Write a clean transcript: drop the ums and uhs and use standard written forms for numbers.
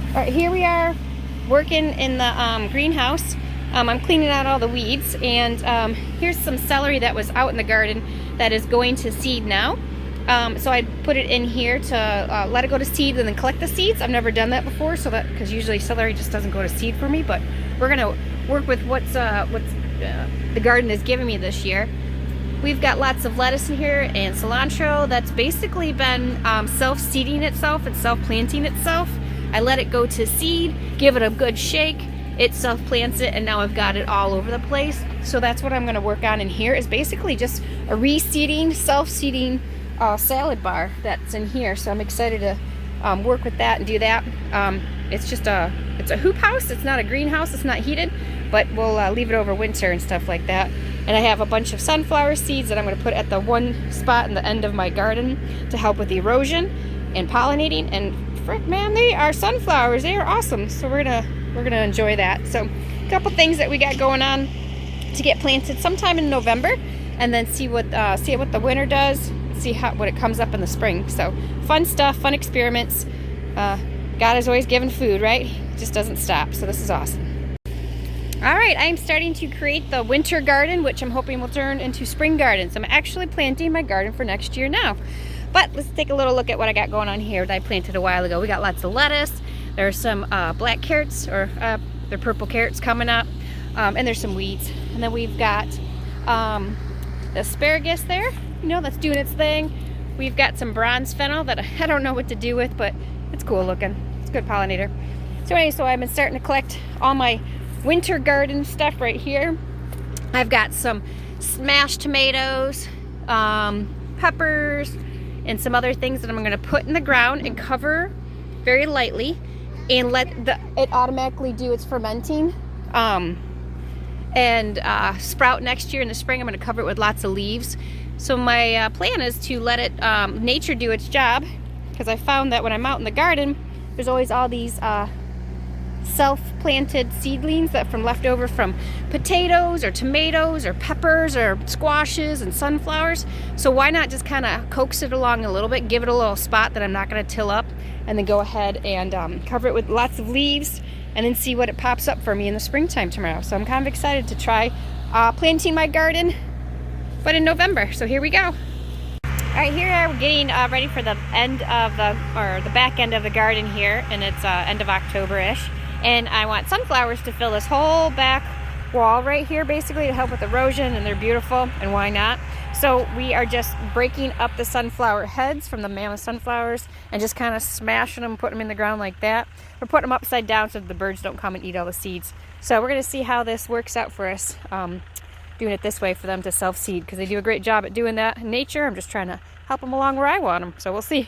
All right, here we are working in the greenhouse. I'm cleaning out all the weeds, and here's some celery that was out in the garden that is going to seed now. So I put it in here to let it go to seed and then collect the seeds. I've never done that before, so that because usually celery just doesn't go to seed for me. But we're gonna work with what's the garden is giving me this year. We've got lots of lettuce in here and cilantro that's basically been self-seeding itself and self-planting itself. I let it go to seed, give it a good shake, it self-plants it, and now I've got it all over the place. So that's what I'm going to work on in here, is basically just a reseeding, self-seeding salad bar that's in here. So I'm excited to work with that and do that. It's just it's a hoop house. It's not a greenhouse. It's not heated, but we'll leave it over winter and stuff like that. And I have a bunch of sunflower seeds that I'm going to put at the one spot in the end of my garden to help with erosion and pollinating. And frick, man, they are sunflowers. They are awesome. So we're gonna enjoy that. So a couple things that we got going on to get planted sometime in November, and then see what the winter does. See what it comes up in the spring. So fun stuff, fun experiments. God is always giving food, right? It just doesn't stop. So this is awesome. All right, I'm starting to create the winter garden, which I'm hoping will turn into spring gardens. I'm actually planting my garden for next year now. But let's take a little look at what I got going on here that I planted a while ago. We got lots of lettuce. There's some black carrots, or they're purple carrots coming up. And there's some weeds. And then we've got the asparagus there, that's doing its thing. We've got some bronze fennel that I don't know what to do with, but it's cool looking. It's a good pollinator. So anyway, so I've been starting to collect all my winter garden stuff right here. I've got some smashed tomatoes, peppers, and some other things that I'm going to put in the ground and cover very lightly and let it automatically do its fermenting and sprout next year in the spring. I'm going to cover it with lots of leaves. So my plan is to let it nature do its job, because I found that when I'm out in the garden, there's always all these self-planted seedlings that from leftover from potatoes or tomatoes or peppers or squashes and sunflowers. So why not just kind of coax it along a little bit, give it a little spot that I'm not going to till up, and then go ahead and cover it with lots of leaves, and then see what it pops up for me in the springtime tomorrow. So I'm kind of excited to try planting my garden, but in November. So here we go. All right, here we're getting ready for the end of the back end of the garden here, and it's end of October-ish. And I want sunflowers to fill this whole back wall right here, basically, to help with erosion, and they're beautiful, and why not? So we are just breaking up the sunflower heads from the mammoth sunflowers and just kind of smashing them, putting them in the ground like that. We're putting them upside down so that the birds don't come and eat all the seeds. So we're going to see how this works out for us, doing it this way for them to self-seed, because they do a great job at doing that in nature. I'm just trying to help them along where I want them, so we'll see.